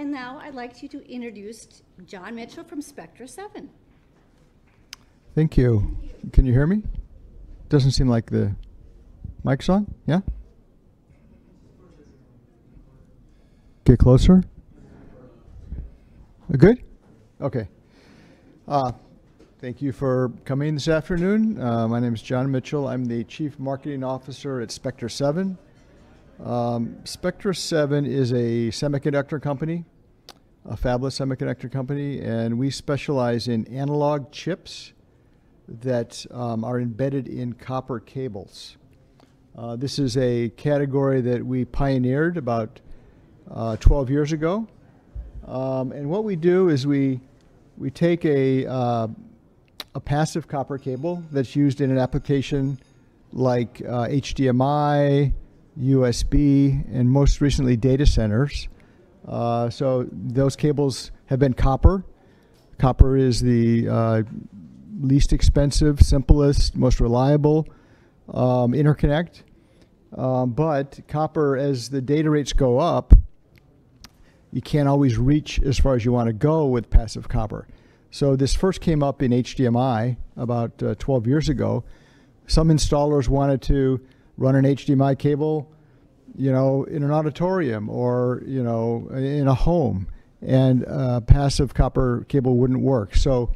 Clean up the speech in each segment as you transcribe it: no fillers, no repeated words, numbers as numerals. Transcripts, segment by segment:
And now I'd like you to introduce John Mitchell from Spectra7. Thank you. Can you hear me? Doesn't seem like the mic's on. Yeah? Get closer. Good? Okay. Thank you for coming this afternoon. My name is John Mitchell. I'm the Chief Marketing Officer at Spectra7. Spectra7 is a semiconductor company, a fabless semiconductor company, and we specialize in analog chips that are embedded in copper cables. This is a category that we pioneered about 12 years ago. And what we do is we take a passive copper cable that's used in an application like HDMI, USB, and most recently data centers. So those cables have been copper. Copper is the least expensive, simplest, most reliable interconnect. But copper, as the data rates go up, you can't always reach as far as you want to go with passive copper. So this first came up in HDMI about 12 years ago. Some installers wanted to run an HDMI cable, you know, in an auditorium or, you know, in a home, and passive copper cable wouldn't work. So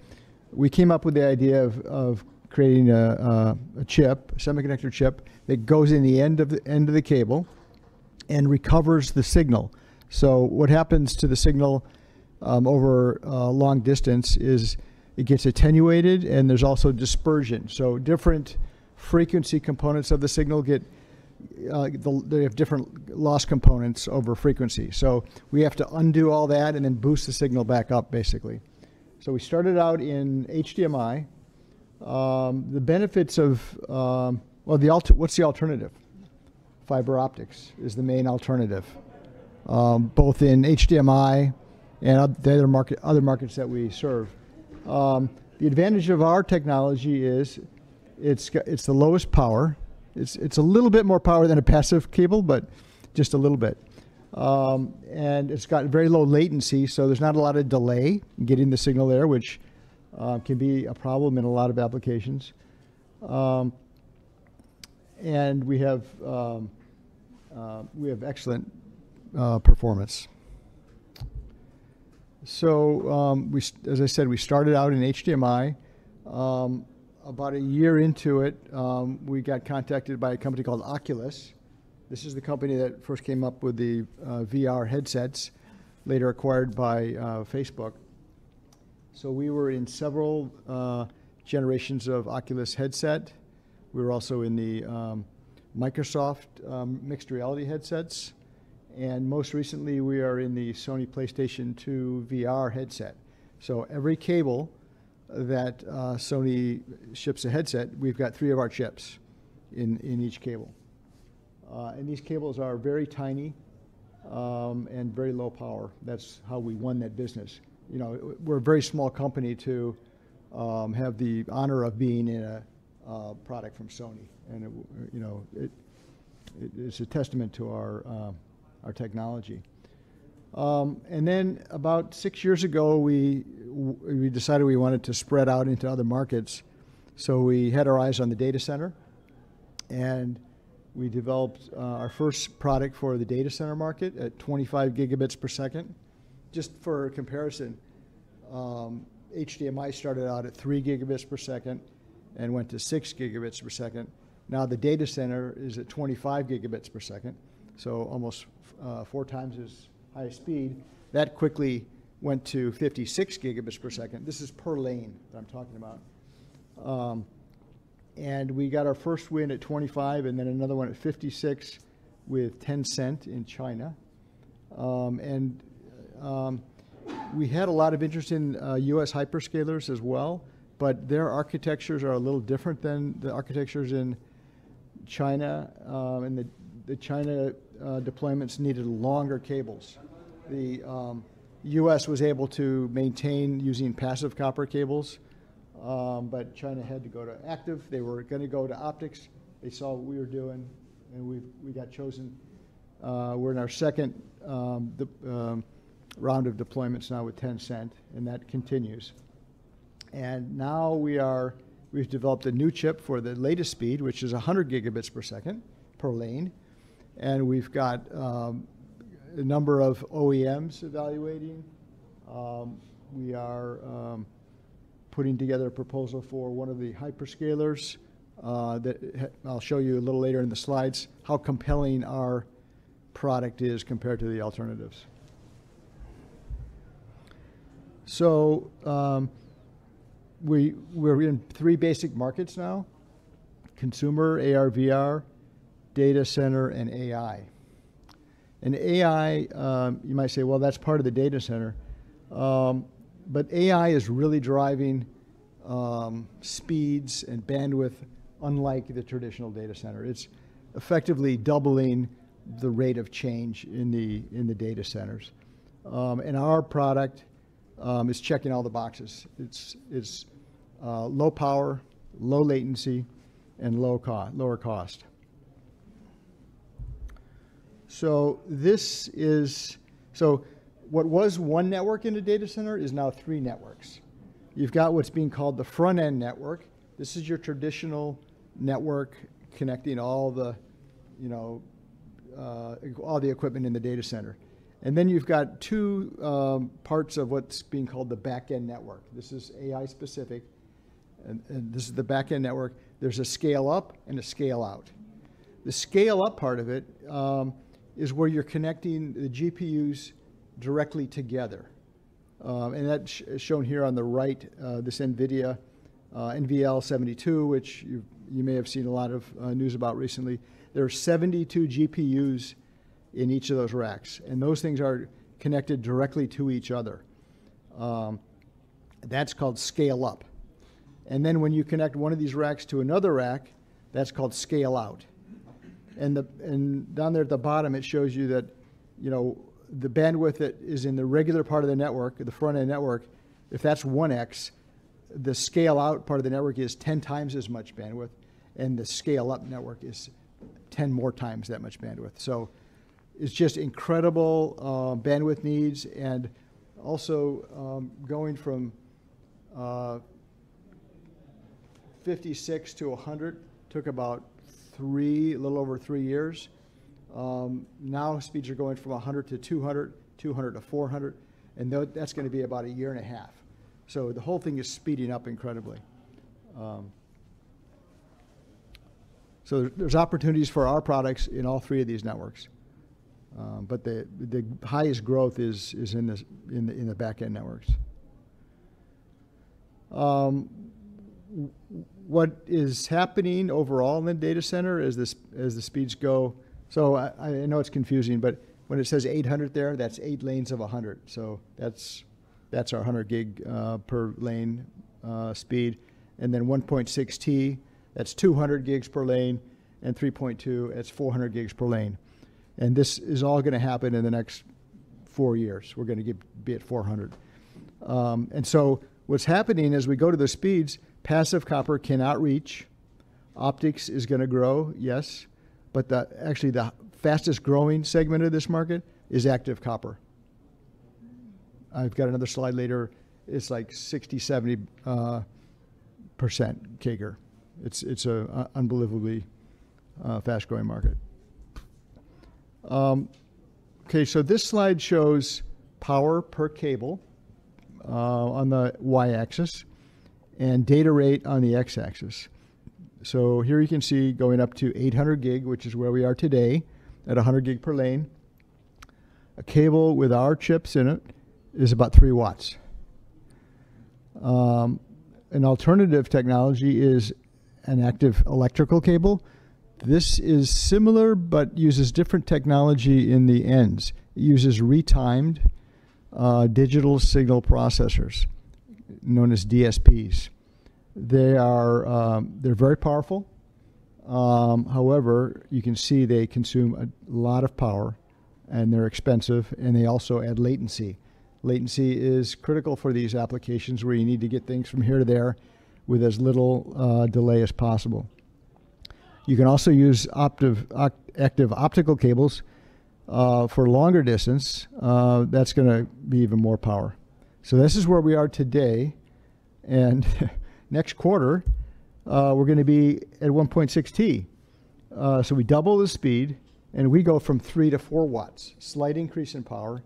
we came up with the idea of creating a chip, a semiconductor chip that goes in the end of the cable and recovers the signal. So what happens to the signal over a long distance is it gets attenuated, and there's also dispersion. So different frequency components of the signal get they have different loss components over frequency. So we have to undo all that and then boost the signal back up, basically. So we started out in HDMI. The benefits of, what's the alternative? Fiber optics is the main alternative, both in HDMI and the other markets that we serve. The advantage of our technology is it's the lowest power. It's a little bit more power than a passive cable, but just a little bit. And it's got very low latency, so there's not a lot of delay in getting the signal there, which can be a problem in a lot of applications. And we have excellent performance. So as I said, we started out in HDMI. About a year into it, we got contacted by a company called Oculus. This is the company that first came up with the VR headsets, later acquired by Facebook. So we were in several generations of Oculus headset. We were also in the Microsoft mixed reality headsets. And most recently, we are in the Sony PlayStation 2 VR headset. So every cable that Sony ships a headset, we've got 3 of our chips in each cable. And these cables are very tiny and very low power. That's how we won that business. You know, we're a very small company to have the honor of being in a product from Sony, and it's a testament to our technology. And then about 6 years ago, we decided we wanted to spread out into other markets. So we had our eyes on the data center, and we developed our first product for the data center market at 25 gigabits per second. Just for comparison, HDMI started out at 3 gigabits per second and went to 6 gigabits per second. Now the data center is at 25 gigabits per second, so almost 4 times as high speed. That quickly went to 56 gigabits per second. This is per lane that I'm talking about. And we got our first win at 25 and then another one at 56 with Tencent in China. We had a lot of interest in US hyperscalers as well, but their architectures are a little different than the architectures in China. And the China deployments needed longer cables. The US was able to maintain using passive copper cables, but China had to go to active. They were going to go to optics. They saw what we were doing, and we got chosen. We're in our second round of deployments now with Tencent, and that continues. And now we've developed a new chip for the latest speed, which is 100 gigabits per second per lane. And we've got a number of OEMs evaluating. We are putting together a proposal for one of the hyperscalers that I'll show you a little later in the slides how compelling our product is compared to the alternatives. So we're in 3 basic markets now: consumer, AR, VR, data center, and AI. And AI, you might say, well, that's part of the data center. But AI is really driving speeds and bandwidth unlike the traditional data center. It's effectively doubling the rate of change in the data centers. And our product is checking all the boxes. It's low power, low latency, and lower cost. So what was one network in a data center is now 3 networks. You've got what's being called the front-end network. This is your traditional network connecting all the equipment in the data center. And then you've got 2 parts of what's being called the back-end network. This is AI specific, and this is the back-end network. There's a scale-up and a scale-out. The scale-up part of it is where you're connecting the GPUs directly together. And that's shown here on the right, this NVIDIA NVL72, which you may have seen a lot of news about recently. There are 72 GPUs in each of those racks, and those things are connected directly to each other. That's called scale up. And then when you connect one of these racks to another rack, that's called scale out. And down there at the bottom, it shows you that, the bandwidth that is in the regular part of the network, the front-end network, if that's 1x, the scale-out part of the network is 10 times as much bandwidth, and the scale-up network is 10 more times that much bandwidth. So it's just incredible bandwidth needs, and also going from 56 to 100 took about a little over 3 years. Now speeds are going from 100 to 200, 200 to 400, and that's going to be about a year and a half. So the whole thing is speeding up incredibly. So there's opportunities for our products in all 3 of these networks, but the highest growth is in the back end networks. What is happening overall in the data center as the speeds go? So I know it's confusing, but when it says 800 there, that's 8 lanes of 100. So that's our 100 gig per lane speed. And then 1.6T, that's 200 gigs per lane, and 3.2, that's 400 gigs per lane. And this is all going to happen in the next 4 years. We're going to be at 400. And so what's happening as we go to the speeds, passive copper cannot reach. Optics is going to grow, yes. But actually the fastest growing segment of this market is active copper. I've got another slide later. It's like 60-70% CAGR. It's a unbelievably fast growing market. Okay, so this slide shows power per cable on the y-axis and data rate on the x-axis. So here you can see going up to 800 gig, which is where we are today, at 100 gig per lane. A cable with our chips in it is about 3 watts. An alternative technology is an active electrical cable. This is similar but uses different technology in the ends. It uses retimed digital signal processors, known as DSPs. They're very powerful. However, you can see they consume a lot of power, and they're expensive, and they also add latency. Latency is critical for these applications where you need to get things from here to there with as little delay as possible. You can also use active optical cables. For longer distance, that's going to be even more power. So this is where we are today. And next quarter, we're going to be at 1.6 T. So we double the speed, and we go from 3 to 4 watts, slight increase in power.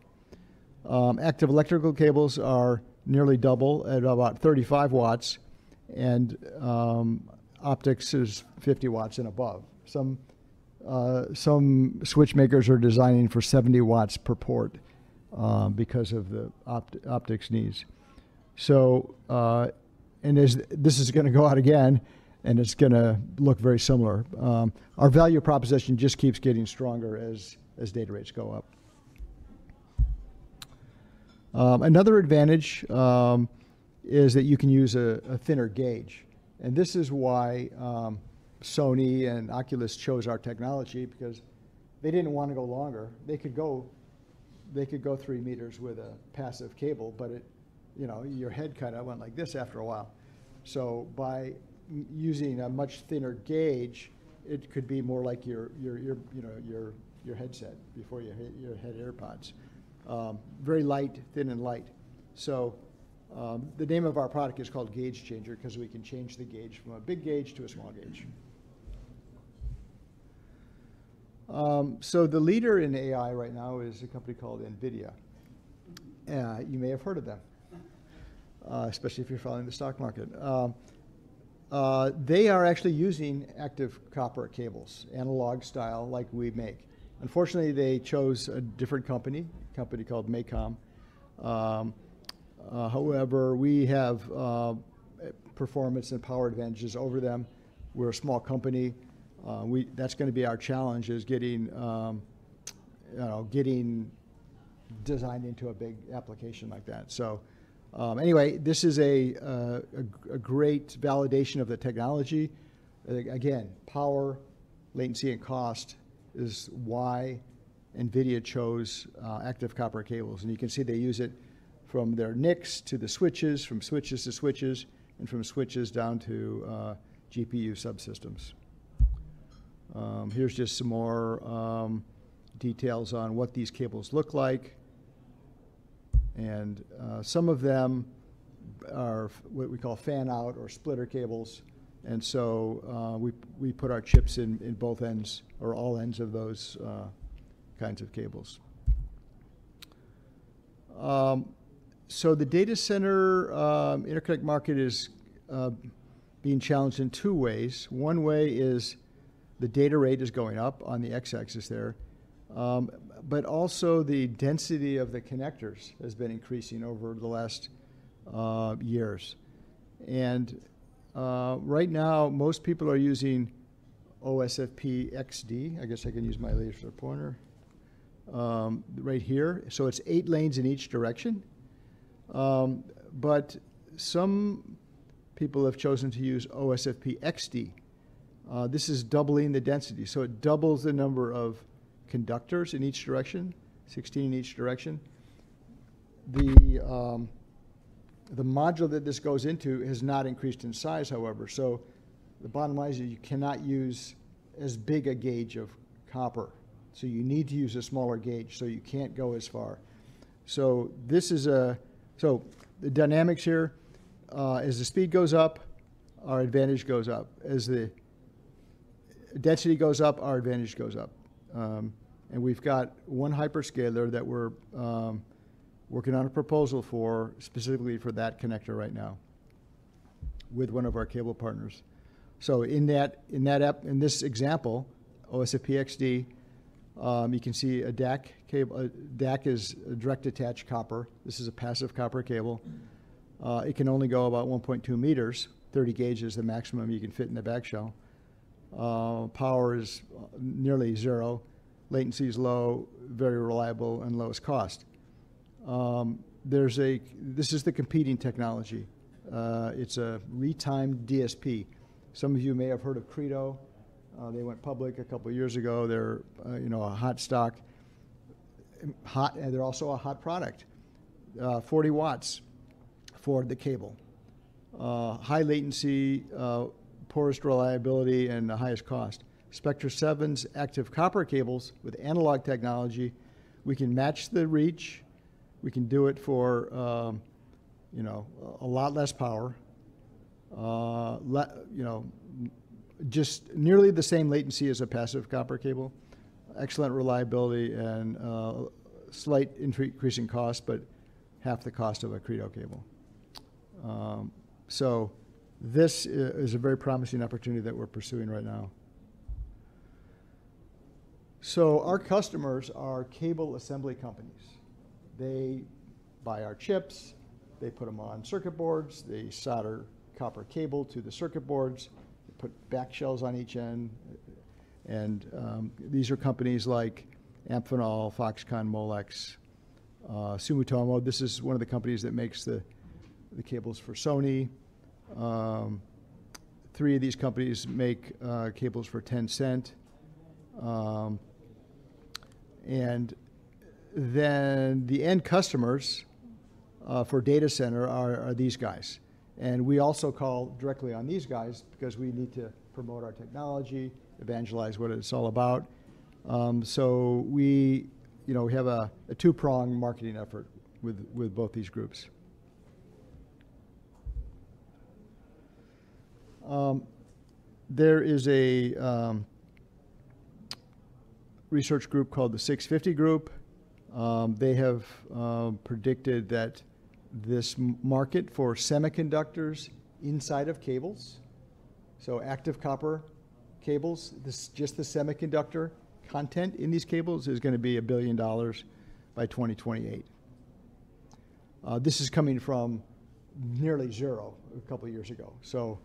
Active electrical cables are nearly double at about 35 watts, and optics is 50 watts and above. Some switch makers are designing for 70 watts per port because of the optics needs. So, and this is going to go out again, and it's going to look very similar. Our value proposition just keeps getting stronger as data rates go up. Another advantage is that you can use a thinner gauge. And this is why Sony and Oculus chose our technology, because they didn't want to go longer. They could go 3 meters with a passive cable, but your head kind of went like this after a while. So by using a much thinner gauge, it could be more like your headset before you hit your head AirPods. Very light, thin and light. So the name of our product is called Gauge Changer, because we can change the gauge from a big gauge to a small gauge. So the leader in AI right now is a company called NVIDIA. You may have heard of them, especially if you're following the stock market. They are actually using active copper cables, analog style, like we make. Unfortunately, they chose a different company called MACOM. However, we have performance and power advantages over them. We're a small company. That's going to be our challenge, is getting designed into a big application like that. So anyway, this is a great validation of the technology. Again, power, latency, and cost is why NVIDIA chose active copper cables. And you can see they use it from their NICs to the switches, from switches to switches, and from switches down to GPU subsystems. Here's just some more details on what these cables look like. And some of them are what we call fan-out or splitter cables. And so we put our chips in both ends, or all ends of those kinds of cables. So the data center interconnect market is being challenged in 2 ways. One way is the data rate is going up on the x-axis there, but also the density of the connectors has been increasing over the last years. And right now, most people are using OSFP XD. I guess I can use my laser pointer right here. So it's 8 lanes in each direction. But some people have chosen to use OSFP XD. This is doubling the density. So it doubles the number of conductors in each direction, 16 in each direction. The module that this goes into has not increased in size, however. So the bottom line is that you cannot use as big a gauge of copper. So you need to use a smaller gauge, so you can't go as far. So this is so the dynamics here, as the speed goes up, our advantage goes up. As the density goes up, our advantage goes up. And we've got one hyperscaler that we're working on a proposal for, specifically for that connector right now, with one of our cable partners. So in this example, OSFP XD, you can see a DAC cable. A DAC is a direct attached copper. This is a passive copper cable. It can only go about 1.2 meters. 30 gauge is the maximum you can fit in the back shell. Power is nearly 0. Latency is low, very reliable, and lowest cost. This is the competing technology. It's a retimed DSP. Some of you may have heard of Credo. They went public a couple of years ago. They're a hot stock, and they're also a hot product. 40 watts for the cable. High latency, poorest reliability, and the highest cost. Spectra7's active copper cables with analog technology, we can match the reach. We can do it for a lot less power. Just nearly the same latency as a passive copper cable. Excellent reliability and slight increase in cost, but half the cost of a Credo cable. So this is a very promising opportunity that we're pursuing right now. So our customers are cable assembly companies. They buy our chips, they put them on circuit boards, they solder copper cable to the circuit boards, they put back shells on each end, and these are companies like Amphenol, Foxconn, Molex, Sumitomo. This is one of the companies that makes the cables for Sony. 3 of these companies make cables for 10 cent. And then the end customers for data center are these guys. And we also call directly on these guys because we need to promote our technology, evangelize what it's all about. So we have a two-pronged marketing effort with both these groups. There is a research group called the 650 Group. They have predicted that this market for semiconductors inside of cables, so active copper cables, just the semiconductor content in these cables is going to be $1 billion by 2028. This is coming from nearly zero a couple of years ago. So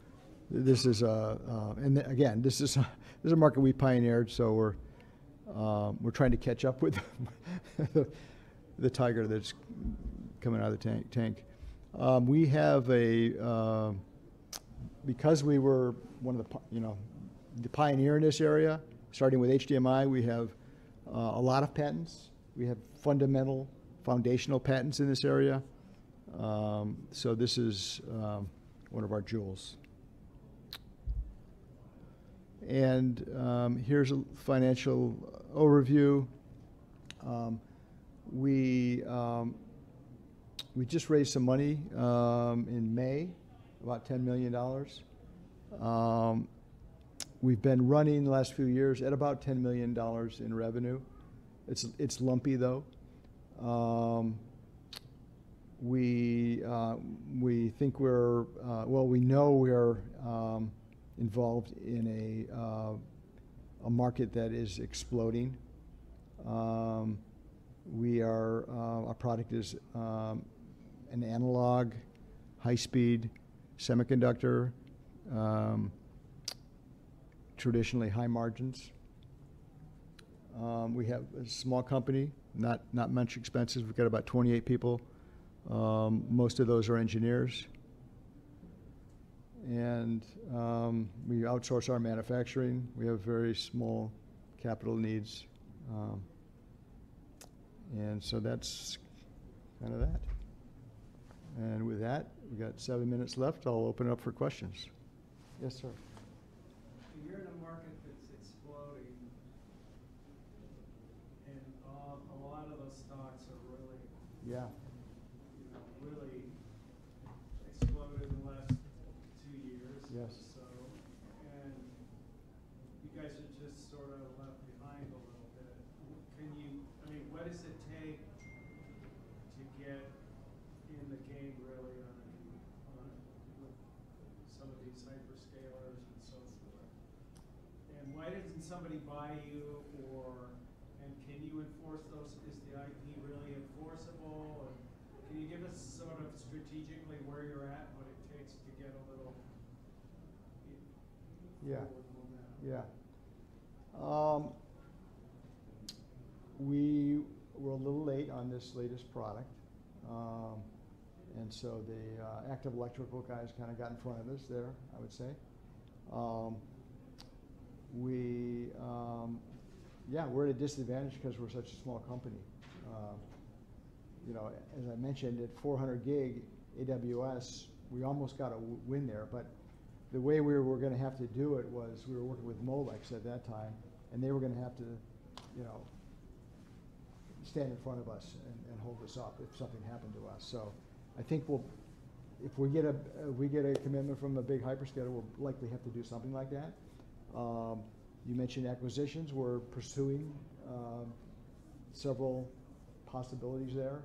this is and again, this is a market we pioneered. So we're trying to catch up with the tiger that's coming out of the tank. We have because we were one of the pioneer in this area, starting with HDMI, we have a lot of patents. We have foundational patents in this area. So this is one of our jewels. And here's a financial overview. We just raised some money in May, about $10 million. We've been running the last few years at about $10 million in revenue. It's lumpy though. We think we know we're involved in a market that is exploding. Our product is an analog, high-speed semiconductor, traditionally high margins. We have a small company, not much expenses. We've got about 28 people. Most of those are engineers. And we outsource our manufacturing. We have very small capital needs. And so that's kind of that. And with that, we got 7 minutes left. I'll open it up for questions. Yes, sir. You're in a market that's exploding, and a lot of those stocks are really, really exploded in the last 2 years. Yes. So, and you guys are just sort of left behind a little bit. What does it take to get in the game really with some of these hyperscalers and so forth? And why doesn't somebody buy you, and can you enforce those? Is the IP really enforceable? And can you give us sort of strategically where you're at, what it takes to get a little forward momentum? Yeah. We were a little late on this latest product. And so the active electrical guys kind of got in front of us there, I would say. We're at a disadvantage because we're such a small company. As I mentioned, at 400 gig AWS, we almost got a win there, but the way we were going to have to do it was we were working with Molex at that time, and they were going to have to, you know, stand in front of us and hold us up if something happened to us. So I think if we get a commitment from a big hyperscaler, we'll likely have to do something like that. You mentioned acquisitions. We're pursuing several possibilities there.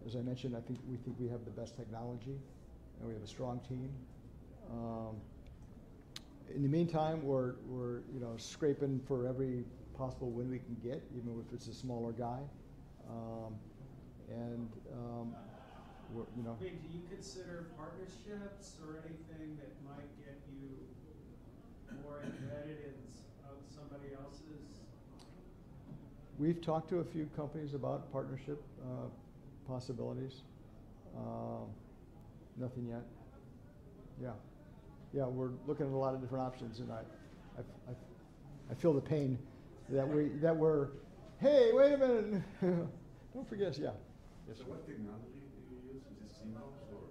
As I mentioned, we think we have the best technology, and we have a strong team. In the meantime, we're you know, scraping for every possible win we can get, even if it's a smaller guy. We're, you know. I mean, do you consider partnerships or anything that might get you more embedded in somebody else's? We've talked to a few companies about partnership possibilities. Nothing yet. Yeah, we're looking at a lot of different options, and I feel the pain that we're. Hey, wait a minute! Don't forget, yeah. Yes, so what technology do you use? Is it CMOS or?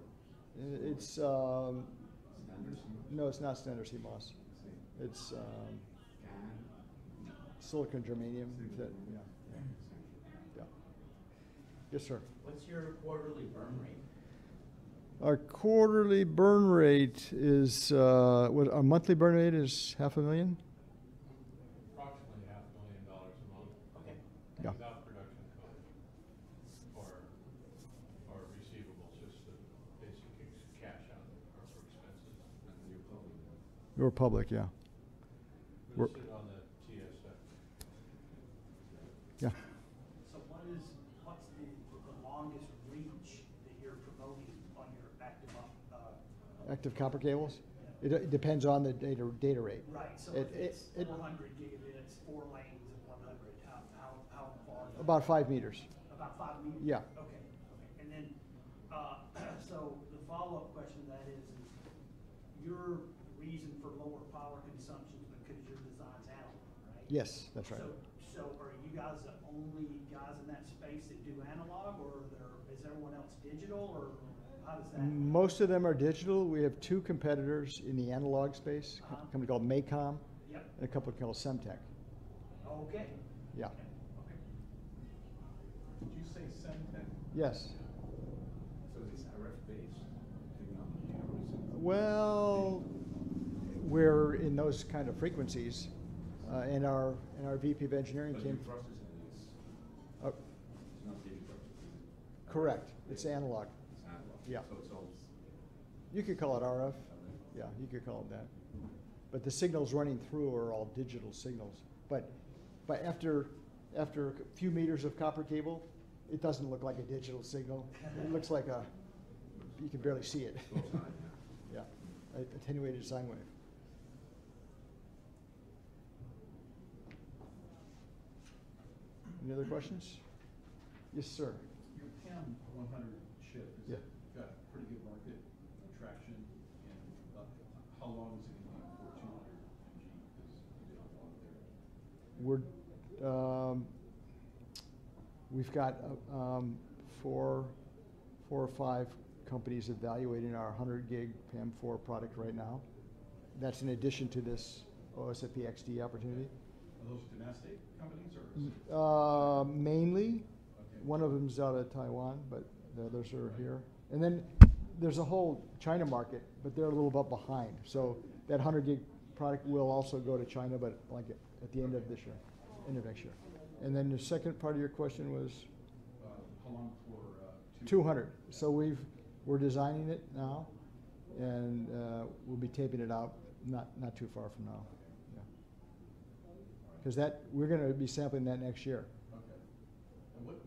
It's Standard CMOS? no, it's not standard CMOS. It's silicon germanium. Yeah. Yes, sir. What's your quarterly burn rate? Our quarterly burn rate is our monthly burn rate is $500,000. Approximately $500,000 a month. Okay. Yeah. Without production code or receivables, just the basic cash out or for expenses. And you're public. We're public, yeah. We sit on the TSF. Yeah. So what's the longest reach that you're promoting on your Active copper cables? It depends on the data rate. Right, so It- if it's it- 400 gigabits, 4 lanes of 100, how far? About 5 meters. About 5 meters? Yeah. Okay. And then, so the follow-up question to that is your reason for lower power consumption is because your design's analog, right? Yes, that's right. So are you guys the only guys in that space that do analog, or is everyone else digital, or how does that? Most of them are digital. We have 2 competitors in the analog space, a company called Maycom Yep. and a company called Semtech. Okay. Yeah. Okay. Did you say Semtech? Yes. So is this RF-based technology or is it? Well, we're in those kind of frequencies, and our VP of engineering But came. your processing is, Uh, it's not digital. correct. It's analog. It's analog. Yeah. So it's all. You could call it RF. Yeah, you could call it that. But the signals running through are all digital signals. But after a few meters of copper cable, it doesn't look like a digital signal. It looks like you can barely see it. Close eye, yeah. Yeah, attenuated sine wave. Any other questions? Yes, sir. Your PAM 100 chip, Yeah. has it got pretty good market traction, and how long is it going to be before 200 MG? Because you don't want it there. We've got 4 or 5 companies evaluating our 100 gig PAM4 product right now. That's in addition to this OSFP XD opportunity. Are those domestic companies, or is it? Mainly, Okay. one of them's out of Taiwan, but the others are here. And then there's a whole China market, but they're a little bit behind. So that 100 gig product will also go to China, but like at the end of this year, end of next year. And then the second part of your question was? How long for 200. So we're designing it now, and we'll be taping it out not too far from now. Yeah. Because we're going to be sampling that next year. Okay. And what,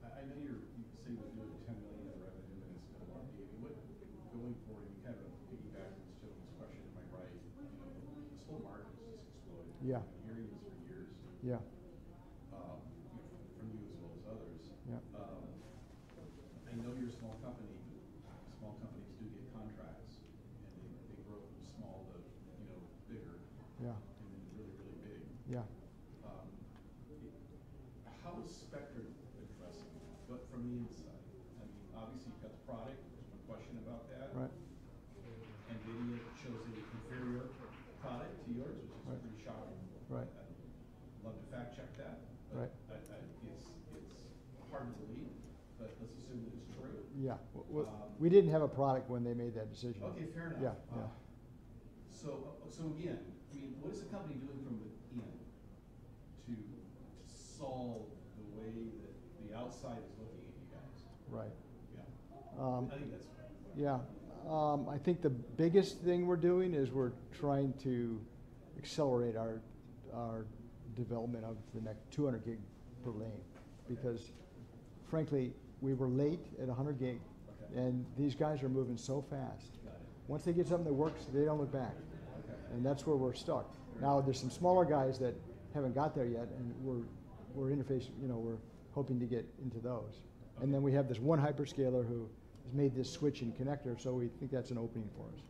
I know you say you're doing 10 million in revenue and it's still lumpy. I mean, what, going forward, you kind of piggyback on this gentleman's question, am I right? You know, this whole market is just exploding. Yeah. I've been hearing this for years. Yeah. From you as well as others. Yeah. I know you're a small company. Small companies do get contracts, and they grow from small to, bigger. Yeah. And then really, really big. Yeah. How is Spectra addressing that, but from the inside? I mean, obviously you've got the product, there's no question about that. Right. gigahertz, which is Right. pretty shocking. Right. I'd love to fact check that, Right. but it's hard to believe, but let's assume that it's true. Yeah, we didn't have a product when they made that decision. Okay, fair enough. Yeah, yeah. So again, I mean, what is the company doing from within to solve the way that the outside is looking at you guys? Right. Yeah. I think that's right. Yeah, I think the biggest thing we're doing is we're trying to accelerate our development of the next 200 gig per lane, because frankly, we were late at 100 gig, Okay. and these guys are moving so fast. Got it. Once they get something that works, they don't look back, Okay. and that's where we're stuck. Now, there's some smaller guys that haven't got there yet, and we're interfacing, we're hoping to get into those. And then we have this one hyperscaler who has made this switch in connector, so we think that's an opening for us.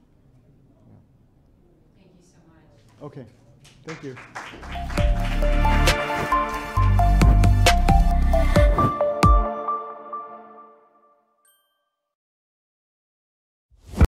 Yeah. Thank you so much. Okay, thank you.